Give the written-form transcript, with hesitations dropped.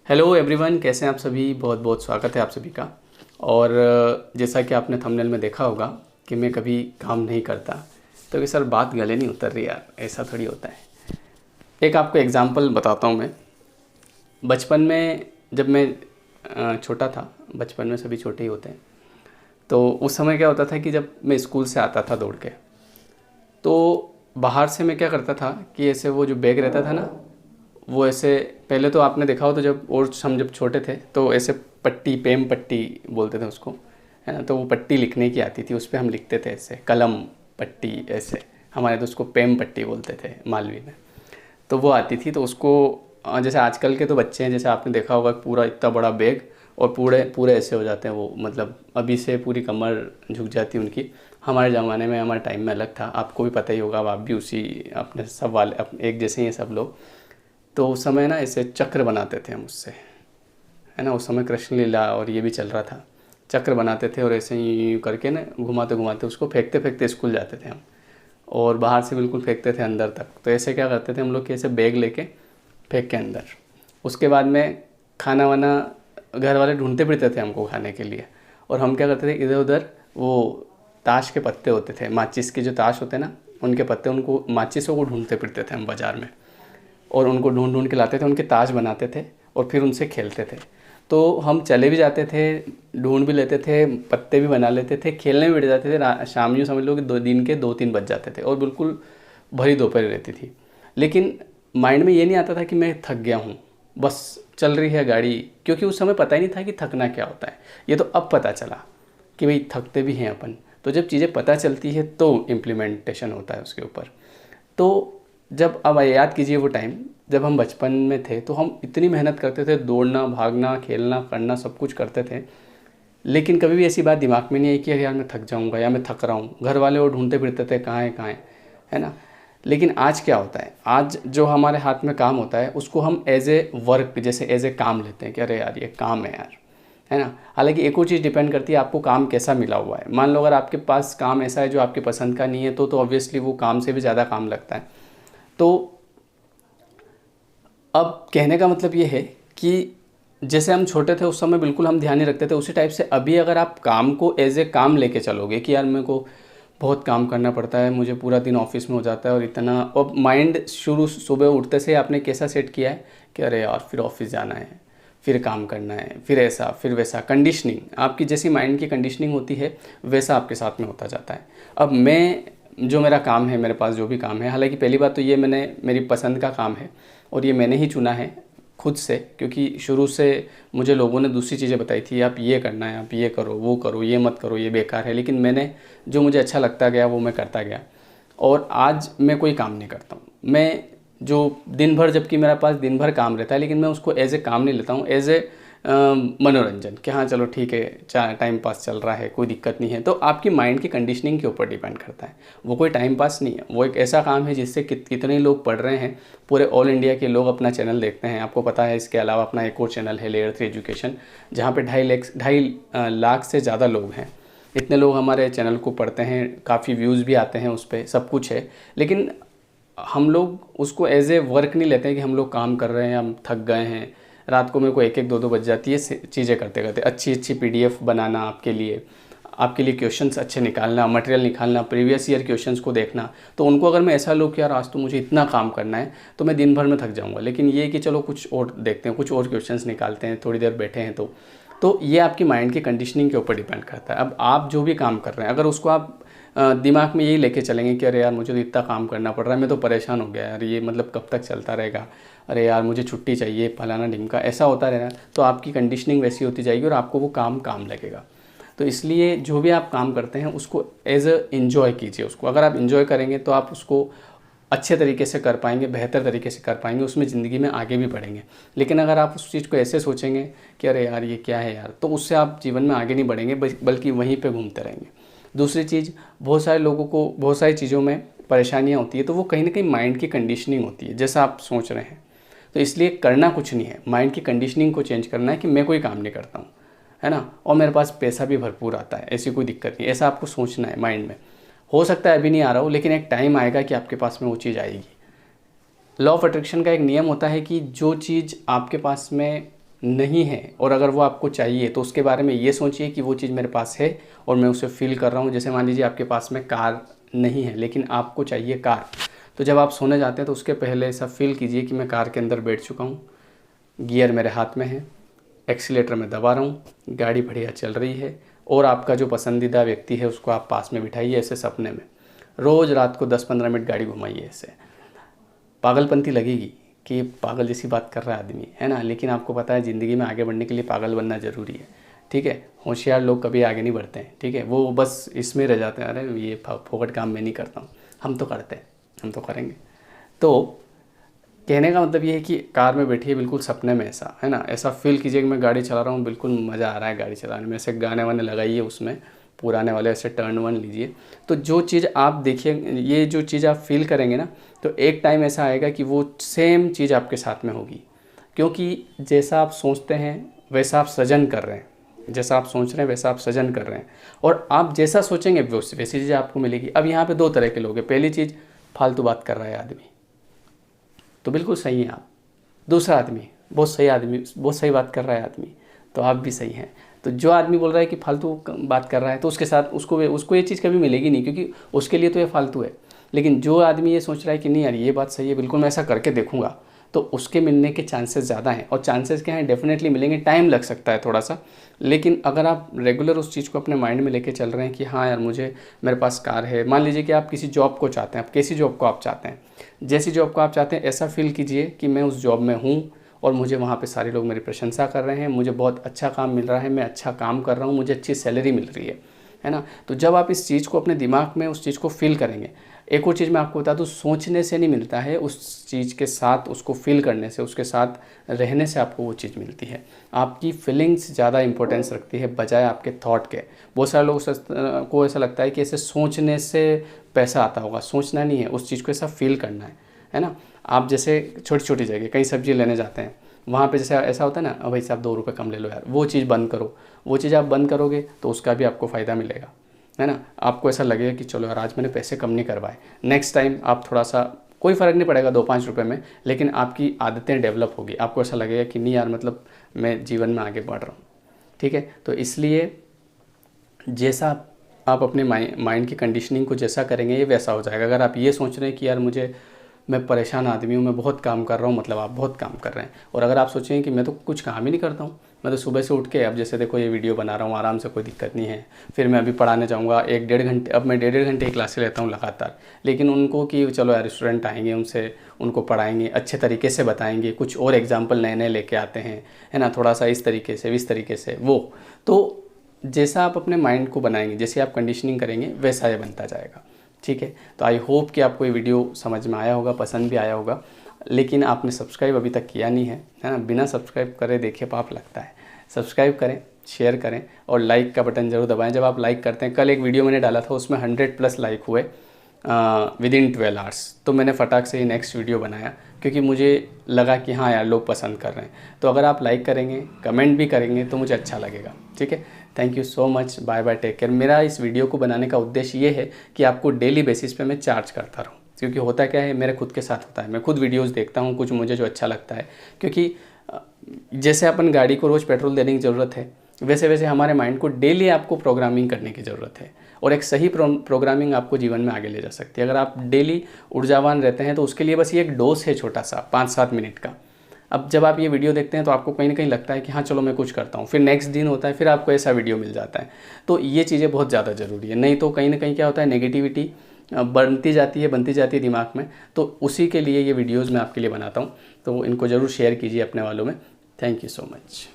Hello everyone, कैसे हैं आप सभी। बहुत बहुत स्वागत है आप सभी का। और जैसा कि आपने थंबनेल में देखा होगा कि मैं कभी काम नहीं करता, तो कि सर बात गले नहीं उतर रही यार, ऐसा थोड़ी होता है। एक आपको एग्जांपल बताता हूँ मैं। बचपन में जब मैं छोटा था, बचपन में सभी छोटे ही होते हैं, तो उस समय क्या होता था कि जब मैं स्कूल से आता था दौड़ के, तो बाहर से मैं क्या करता था कि ऐसे वो जो बैग रहता था ना, वो ऐसे पहले तो आपने देखा हो तो जब और हम जब छोटे थे तो ऐसे पट्टी, पेम पट्टी बोलते थे उसको, है ना। तो वो पट्टी लिखने की आती थी, उस पर हम लिखते थे ऐसे कलम पट्टी ऐसे। हमारे तो उसको पेम पट्टी बोलते थे मालवी में। तो वो आती थी, तो उसको जैसे आजकल के तो बच्चे हैं, जैसे आपने देखा होगा पूरा इतना बड़ा बैग और पूरे पूरे ऐसे हो जाते हैं वो, मतलब अभी से पूरी कमर झुक जाती है उनकी। हमारे ज़माने में, हमारे टाइम में अलग था। आपको भी पता ही होगा, अब आप भी उसी अपने सब वाले एक जैसे ही हैं सब लोग। तो उस समय ना ऐसे चक्र बनाते थे हम उससे, है ना। उस समय कृष्ण लीला और ये भी चल रहा था। चक्र बनाते थे और ऐसे ही करके ना घुमाते घुमाते उसको फेंकते फेंकते स्कूल जाते थे हम। और बाहर से बिल्कुल फेंकते थे अंदर तक। तो ऐसे क्या करते थे हम लोग कि ऐसे बैग लेके फेंक के अंदर। उसके बाद में खाना वाना घर वाले ढूंढते फिरते थे हमको खाने के लिए। और हम क्या करते थे, इधर उधर वो ताश के पत्ते होते थे, माचिस के जो ताश होते हैं ना, उनके पत्ते, उनको माचिसों को ढूंढते फिरते थे हम बाज़ार में। और उनको ढूंढ ढूंढ के लाते थे, उनके ताश बनाते थे और फिर उनसे खेलते थे। तो हम चले भी जाते थे, ढूंढ भी लेते थे, पत्ते भी बना लेते थे, खेलने भी बैठ जाते थे। शाम यूँ समझ लो कि दो दिन के 2-3 बज जाते थे और बिल्कुल भरी दोपहर रहती थी। लेकिन माइंड में ये नहीं आता था कि मैं थक गया हूँ, बस चल रही है गाड़ी। क्योंकि उस समय पता ही नहीं था कि थकना क्या होता है। ये तो अब पता चला कि भाई थकते भी हैं अपन। तो जब चीज़ें पता चलती है तो इम्प्लीमेंटेशन होता है उसके ऊपर। तो जब अब याद कीजिए वो टाइम, जब हम बचपन में थे तो हम इतनी मेहनत करते थे, दौड़ना भागना खेलना करना सब कुछ करते थे। लेकिन कभी भी ऐसी बात दिमाग में नहीं आई कि यार मैं थक जाऊंगा या मैं थक रहा हूँ। घर वाले वो ढूंढते फिरते थे कहाँ है कहाँ है ना। लेकिन आज क्या होता है, आज जो हमारे हाथ में काम होता है उसको हम एज ए वर्क, जैसे एज ए काम लेते हैं कि अरे यार ये काम है यार, है ना। हालांकि एक और चीज़ डिपेंड करती है आपको काम कैसा मिला हुआ है। मान लो अगर आपके पास काम ऐसा है जो आपके पसंद का नहीं है, तो ऑब्वियसली वो काम से भी ज़्यादा काम लगता है। तो अब कहने का मतलब ये है कि जैसे हम छोटे थे उस समय बिल्कुल हम ध्यान नहीं रखते थे, उसी टाइप से अभी अगर आप काम को एज ए काम लेके चलोगे कि यार मेरे को बहुत काम करना पड़ता है, मुझे पूरा दिन ऑफिस में हो जाता है और इतना, और माइंड शुरू सुबह उठते से आपने कैसा सेट किया है कि अरे यार फिर ऑफिस जाना है, फिर काम करना है, फिर ऐसा फिर वैसा। कंडीशनिंग आपकी जैसी माइंड की कंडीशनिंग होती है वैसा आपके साथ में होता जाता है। अब मैं, जो मेरा काम है, मेरे पास जो भी काम है, हालांकि पहली बात तो ये मैंने, मेरी पसंद का काम है और ये मैंने ही चुना है खुद से। क्योंकि शुरू से मुझे लोगों ने दूसरी चीज़ें बताई थी, आप ये करना है, आप ये करो, वो करो, ये मत करो, ये बेकार है। लेकिन मैंने जो मुझे अच्छा लगता गया वो मैं करता गया। और आज मैं कोई काम नहीं करता हूँ। मैं जो दिन भर, जबकि मेरे पास दिन भर काम रहता है, लेकिन मैं उसको एज ए काम नहीं लेता हूँ, एज ए मनोरंजन कि हाँ चलो ठीक है, टाइम पास चल रहा है, कोई दिक्कत नहीं है। तो आपकी माइंड की कंडीशनिंग के ऊपर डिपेंड करता है। वो कोई टाइम पास नहीं है, वो एक ऐसा काम है जिससे कितने लोग पढ़ रहे हैं। पूरे ऑल इंडिया के लोग अपना चैनल देखते हैं, आपको पता है। इसके अलावा अपना एक और चैनल है लेयर 3 एजुकेशन, जहाँ पे 2.5 लाख से ज़्यादा लोग हैं। इतने लोग हमारे चैनल को पढ़ते हैं, काफ़ी व्यूज़ भी आते हैं उस पर, सब कुछ है। लेकिन हम लोग उसको एज ए वर्क नहीं लेते हैं कि हम लोग काम कर रहे हैं, हम थक गए हैं। रात को मेरे को 1-1 2-2 बज जाती है चीज़ें करते करते। अच्छी अच्छी पीडीएफ बनाना आपके लिए क्वेश्चंस अच्छे निकालना, मटेरियल निकालना, प्रीवियस ईयर क्वेश्चंस को देखना। तो उनको अगर मैं ऐसा लूँ कि यार आज तो मुझे इतना काम करना है, तो मैं दिन भर में थक जाऊँगा। लेकिन ये कि चलो कुछ और देखते हैं, कुछ और क्वेश्चंस निकालते हैं, थोड़ी देर बैठे हैं तो ये आपकी माइंड की कंडीशनिंग के ऊपर डिपेंड करता है। अब आप जो भी काम कर रहे हैं, अगर उसको आप दिमाग में यही लेके चलेंगे कि अरे यार मुझे तो इतना काम करना पड़ रहा है, मैं तो परेशान हो गया यार, ये मतलब कब तक चलता रहेगा, अरे यार मुझे छुट्टी चाहिए, फलाना ढिमका, ऐसा होता रहेगा, तो आपकी कंडीशनिंग वैसी होती जाएगी और आपको वो काम काम लगेगा। तो इसलिए जो भी आप काम करते हैं उसको एज अ इन्जॉय कीजिए उसको। अगर आप इन्जॉय करेंगे तो आप उसको अच्छे तरीके से कर पाएंगे, बेहतर तरीके से कर पाएंगे, उसमें ज़िंदगी में आगे भी बढ़ेंगे। लेकिन अगर आप उस चीज़ को ऐसे सोचेंगे कि अरे यार ये क्या है यार, तो उससे आप जीवन में आगे नहीं बढ़ेंगे, बल्कि वहीं पे घूमते रहेंगे। दूसरी चीज़, बहुत सारे लोगों को बहुत सारी चीज़ों में परेशानियाँ होती है, तो वो कहीं ना कहीं माइंड की कंडीशनिंग होती है, जैसा आप सोच रहे हैं। तो इसलिए करना कुछ नहीं है, माइंड की कंडीशनिंग को चेंज करना है कि मैं कोई काम नहीं करता हूँ, है ना, और मेरे पास पैसा भी भरपूर आता है, ऐसी कोई दिक्कत नहीं। ऐसा आपको सोचना है माइंड में। हो सकता है अभी नहीं आ रहा हो, लेकिन एक टाइम आएगा कि आपके पास में वो चीज़ आएगी। लॉ ऑफ अट्रैक्शन का एक नियम होता है कि जो चीज़ आपके पास में नहीं है और अगर वो आपको चाहिए तो उसके बारे में ये सोचिए कि वो चीज़ मेरे पास है और मैं उसे फील कर रहा हूँ। जैसे मान लीजिए आपके पास में कार नहीं है लेकिन आपको चाहिए कार, तो जब आप सोने जाते हैं तो उसके पहले ऐसा फील कीजिए कि मैं कार के अंदर बैठ चुका हूँ, गियर मेरे हाथ में है, एक्सीलेटर में दबा रहा हूँ, गाड़ी बढ़िया चल रही है और आपका जो पसंदीदा व्यक्ति है उसको आप पास में बिठाइए ऐसे सपने में। रोज़ रात को 10-15 मिनट गाड़ी घुमाइए ऐसे। पागलपंती लगेगी कि पागल जैसी बात कर रहा है आदमी, है ना, लेकिन आपको पता है ज़िंदगी में आगे बढ़ने के लिए पागल बनना ज़रूरी है। ठीक है, होशियार लोग कभी आगे नहीं बढ़ते हैं। ठीक है, वो बस इसमें रह जाते हैं, अरे ये फोकट काम मैं नहीं करता हूँ। हम तो करते हैं, हम तो करेंगे। तो कहने का मतलब ये है कि कार में बैठिए बिल्कुल सपने में, ऐसा है ना, ऐसा फील कीजिए कि मैं गाड़ी चला रहा हूँ, बिल्कुल मज़ा आ रहा है गाड़ी चलाने में। ऐसे गाने वाने लगाइए उसमें, पुराने वाले ऐसे टर्न वन लीजिए। तो जो चीज़ आप देखिए, ये जो चीज़ आप फील करेंगे ना, तो एक टाइम ऐसा आएगा कि वो सेम चीज़ आपके साथ में होगी। क्योंकि जैसा आप सोचते हैं वैसा आप सृजन कर रहे हैं, जैसा आप सोच रहे हैं वैसा आप सृजन कर रहे हैं, और आप जैसा सोचेंगे वैसी चीज़ आपको मिलेगी। अब यहाँ पे दो तरह के लोग हैं। पहली चीज़, फालतू बात कर रहा है आदमी, तो बिल्कुल सही है आप। दूसरा आदमी, बहुत सही आदमी, बहुत सही बात कर रहा है आदमी, तो आप भी सही हैं। तो जो आदमी बोल रहा है कि फालतू बात कर रहा है, तो उसके साथ उसको ये चीज़ कभी मिलेगी नहीं, क्योंकि उसके लिए तो ये फालतू है। लेकिन जो आदमी ये सोच रहा है कि नहीं यार ये बात सही है, बिल्कुल मैं ऐसा करके देखूंगा, तो उसके मिलने के चांसेस ज़्यादा हैं। और चांसेस क्या हैं, डेफिनेटली मिलेंगे, टाइम लग सकता है थोड़ा सा, लेकिन अगर आप रेगुलर उस चीज़ को अपने माइंड में लेके चल रहे हैं कि हाँ यार मेरे पास कार है। मान लीजिए कि आप किसी जॉब को चाहते हैं, आप कैसी जॉब को आप चाहते हैं, जैसी जॉब को आप चाहते हैं ऐसा फील कीजिए कि मैं उस जॉब में हूँ और मुझे वहाँ पे सारे लोग मेरी प्रशंसा कर रहे हैं, मुझे बहुत अच्छा काम मिल रहा है, मैं अच्छा काम कर रहा हूँ, मुझे अच्छी सैलरी मिल रही है ना। तो जब आप इस चीज़ को अपने दिमाग में उस चीज़ को फील करेंगे, एक और चीज़ मैं आपको बता दूँ, सोचने से नहीं मिलता है, उस चीज़ के साथ उसको फील करने से, उसके साथ रहने से आपको वो चीज़ मिलती है। आपकी फीलिंग्स ज़्यादा इंपॉर्टेंस रखती है बजाय आपके थॉट के। बहुत सारे लोग को ऐसा लगता है कि ऐसे सोचने से पैसा आता होगा, सोचना नहीं है, उस चीज़ को ऐसा फील करना है ना। आप जैसे छोटी छोटी जगह कहीं सब्जी लेने जाते हैं, वहाँ पे जैसे ऐसा होता है ना, भाई साहब 2 रुपये कम ले लो यार, वो चीज़ बंद करो। वो चीज़ आप बंद करोगे तो उसका भी आपको फ़ायदा मिलेगा, है ना। आपको ऐसा लगेगा कि चलो यार आज मैंने पैसे कम नहीं करवाए, नेक्स्ट टाइम आप थोड़ा सा, कोई फ़र्क नहीं पड़ेगा 2-5 रुपये में, लेकिन आपकी आदतें डेवलप होगी। आपको ऐसा लगेगा कि नहीं यार मतलब मैं जीवन में आगे बढ़ रहा हूँ। ठीक है, तो इसलिए जैसा आप अपने माइंड की कंडीशनिंग को जैसा करेंगे ये वैसा हो जाएगा। अगर आप ये सोच रहे हैं कि यार मैं परेशान आदमी हूँ, मैं बहुत काम कर रहा हूँ, मतलब आप बहुत काम कर रहे हैं। और अगर आप सोचें कि मैं तो कुछ काम ही नहीं करता हूँ, मैं तो सुबह से उठ के, अब जैसे देखो ये वीडियो बना रहा हूँ आराम से, कोई दिक्कत नहीं है, फिर मैं अभी पढ़ाने जाऊँगा 1-1.5 घंटे, अब मैं 1.5 घंटे की क्लासें लेता हूँ लगातार। लेकिन उनको कि चलो यार स्टूडेंट आएंगे, उनको पढ़ाएंगे, अच्छे तरीके से बताएंगे, कुछ और एग्जाम्पल नए नए लेके आते हैं, है ना, थोड़ा सा इस तरीके से इस तरीके से वो। तो जैसा आप अपने माइंड को बनाएंगे, जैसे आप कंडीशनिंग करेंगे वैसा ये बनता जाएगा। ठीक है, तो आई होप कि आपको ये वीडियो समझ में आया होगा, पसंद भी आया होगा। लेकिन आपने सब्सक्राइब अभी तक किया नहीं है ना, बिना सब्सक्राइब करे देखिए पाप लगता है। सब्सक्राइब करें, शेयर करें और लाइक का बटन ज़रूर दबाएं। जब आप लाइक करते हैं, कल एक वीडियो मैंने डाला था उसमें 100+ लाइक हुए विदिन 12 आवर्स, तो मैंने फटाक से ही नेक्स्ट वीडियो बनाया, क्योंकि मुझे लगा कि हाँ यार लोग पसंद कर रहे हैं। तो अगर आप लाइक करेंगे, कमेंट भी करेंगे तो मुझे अच्छा लगेगा। ठीक है, thank you so much, bye bye, take care. मेरा इस वीडियो को बनाने का उद्देश्य ये है कि आपको डेली बेसिस पे मैं चार्ज करता रहूँ, क्योंकि होता क्या है, मेरे खुद के साथ होता है, मैं खुद वीडियोस देखता हूँ, कुछ मुझे जो अच्छा लगता है। क्योंकि जैसे अपन गाड़ी को रोज़ पेट्रोल देने की ज़रूरत है, वैसे वैसे हमारे माइंड को डेली आपको प्रोग्रामिंग करने की ज़रूरत है, और एक सही प्रोग्रामिंग आपको जीवन में आगे ले जा सकती है। अगर आप डेली ऊर्जावान रहते हैं तो उसके लिए बस ये एक डोज है छोटा सा 5-7 मिनट का। अब जब आप ये वीडियो देखते हैं तो आपको कहीं ना कहीं लगता है कि हाँ चलो मैं कुछ करता हूँ, फिर नेक्स्ट दिन होता है, फिर आपको ऐसा वीडियो मिल जाता है। तो ये चीज़ें बहुत ज़्यादा ज़रूरी है, नहीं तो कहीं ना कहीं क्या होता है, नेगेटिविटी बनती जाती है दिमाग में। तो उसी के लिए ये वीडियोज़ मैं आपके लिए बनाता हूँ, तो इनको ज़रूर शेयर कीजिए अपने वालों में। Thank you so much.